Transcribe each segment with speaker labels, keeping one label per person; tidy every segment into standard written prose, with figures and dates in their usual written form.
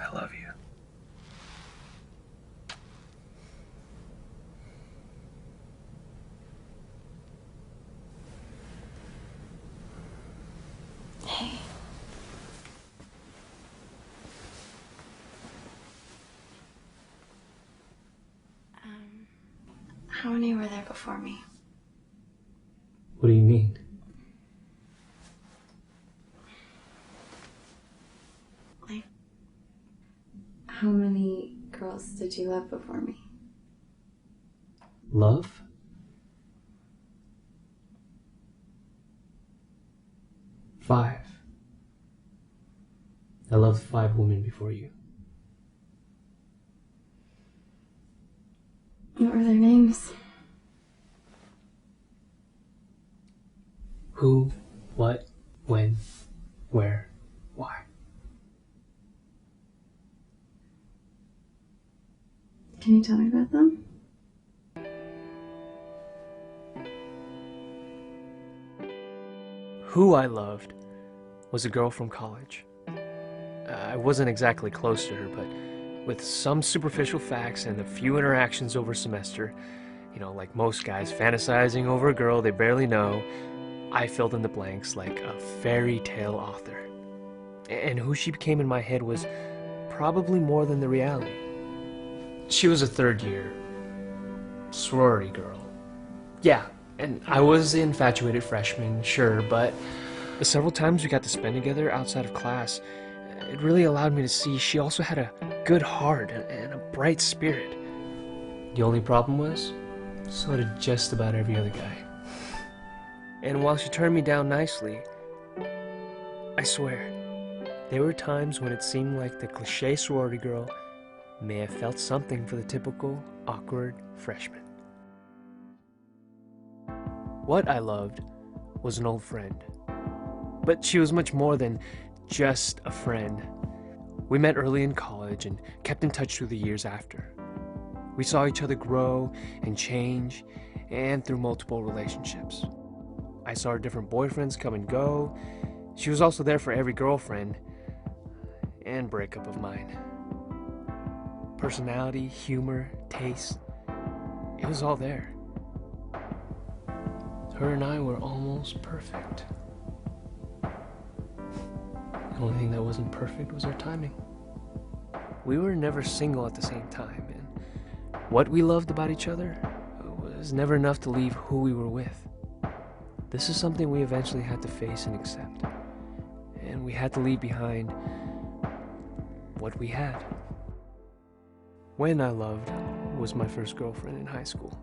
Speaker 1: I love you.
Speaker 2: Hey. How many were there before me?
Speaker 1: What do you mean?
Speaker 2: Like, how many girls did you love before me?
Speaker 1: Love? Five. I loved 5 women before you.
Speaker 2: What were their names?
Speaker 1: Who, what, when, where, why.
Speaker 2: Can you tell me about them?
Speaker 1: Who I loved was a girl from college. I wasn't exactly close to her, but with some superficial facts and a few interactions over a semester, like most guys fantasizing over a girl they barely know, I filled in the blanks like a fairy tale author. And who she became in my head was probably more than the reality. She was a third-year sorority girl. Yeah, and I was the infatuated freshman, sure, but the several times we got to spend together outside of class, it really allowed me to see she also had a good heart and a bright spirit. The only problem was, so did just about every other guy. And while she turned me down nicely, I swear, there were times when it seemed like the cliche sorority girl may have felt something for the typical awkward freshman. What I loved was an old friend. But she was much more than just a friend. We met early in college and kept in touch through the years after. We saw each other grow and change, and through multiple relationships. I saw her different boyfriends come and go. She was also there for every girlfriend and breakup of mine. Personality, humor, taste, it was all there. Her and I were almost perfect. The only thing that wasn't perfect was our timing. We were never single at the same time, and what we loved about each other was never enough to leave who we were with. This is something we eventually had to face and accept. And we had to leave behind what we had. When I loved was my first girlfriend in high school.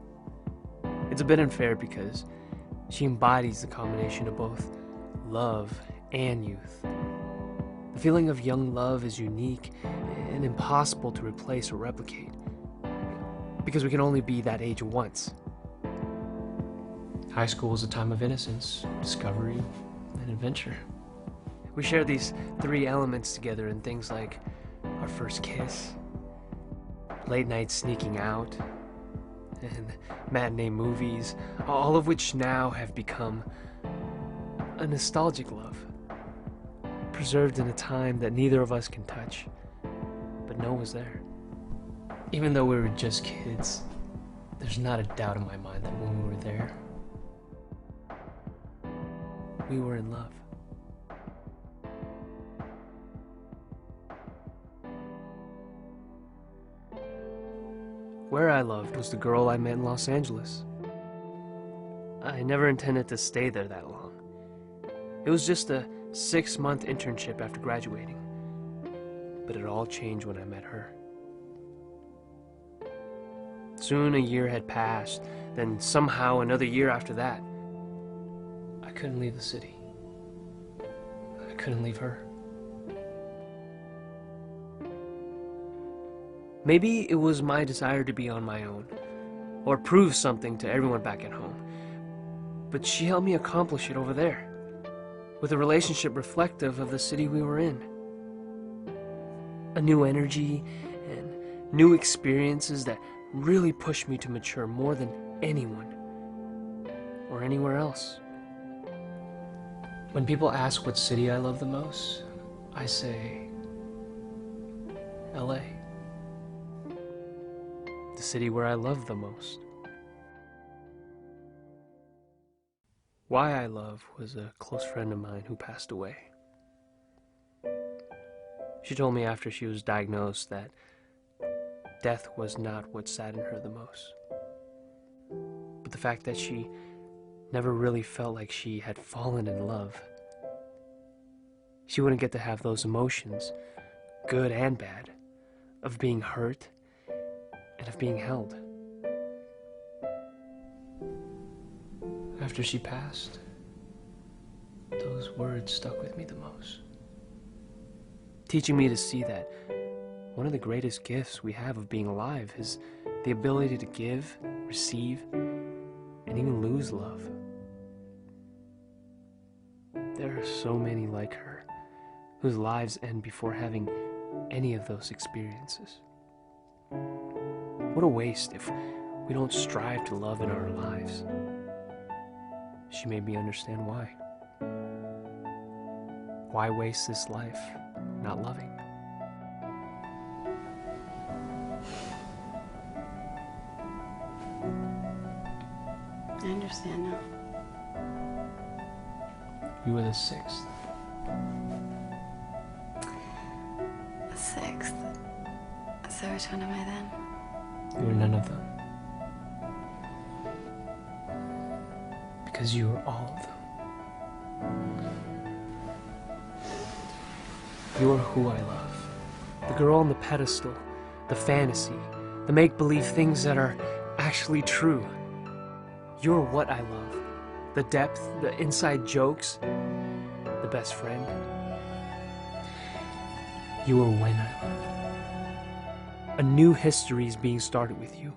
Speaker 1: It's a bit unfair because she embodies the combination of both love and youth. The feeling of young love is unique and impossible to replace or replicate, because we can only be that age once. High school is a time of innocence, discovery, and adventure. We share these 3 elements together in things like our first kiss, late night sneaking out, and matinee movies, all of which now have become a nostalgic love, preserved in a time that neither of us can touch, but know was there. Even though we were just kids, there's not a doubt in my mind that when we were there, we were in love. Where I loved was the girl I met in Los Angeles. I never intended to stay there that long. It was just a 6-month internship after graduating. But it all changed when I met her. Soon a year had passed, then somehow another year after that. I couldn't leave the city. I couldn't leave her. Maybe it was my desire to be on my own, or prove something to everyone back at home. But she helped me accomplish it over there, with a relationship reflective of the city we were in. A new energy and new experiences that really pushed me to mature more than anyone or anywhere else. When people ask what city I love the most, I say LA. The city where I love the most. Why I Love was a close friend of mine who passed away. She told me after she was diagnosed that death was not what saddened her the most, but the fact that she never really felt like she had fallen in love. She wouldn't get to have those emotions, good and bad, of being hurt and of being held. After she passed, those words stuck with me the most, teaching me to see that one of the greatest gifts we have of being alive is the ability to give, receive, and even lose love. There are so many like her, whose lives end before having any of those experiences. What a waste if we don't strive to love in our lives. She made me understand why. Why waste this life not loving?
Speaker 2: I understand now.
Speaker 1: You were the sixth.
Speaker 2: The sixth. So which one am I then?
Speaker 1: You were none of them. Because you were all of them. You are who I love. The girl on the pedestal, the fantasy, the make-believe things that are actually true. You're what I love. The depth, the inside jokes, the best friend. You are when I love. A new history is being started with you.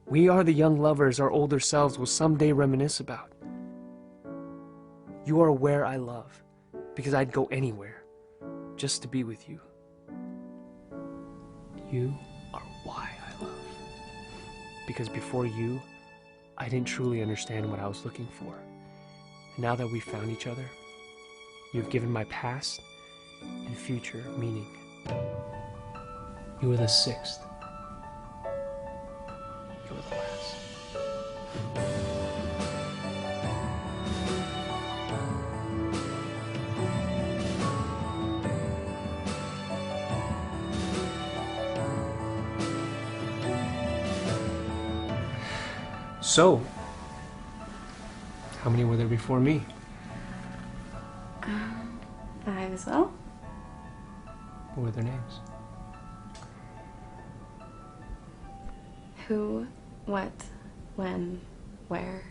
Speaker 1: We are the young lovers our older selves will someday reminisce about. You are where I love, because I'd go anywhere just to be with you. You are why I love, because before you, I didn't truly understand what I was looking for. And now that we've found each other, you've given my past and future meaning. You are the sixth. You are the last. So, how many were there before me?
Speaker 2: 5 as well.
Speaker 1: What were their names?
Speaker 2: Who, what, when, where.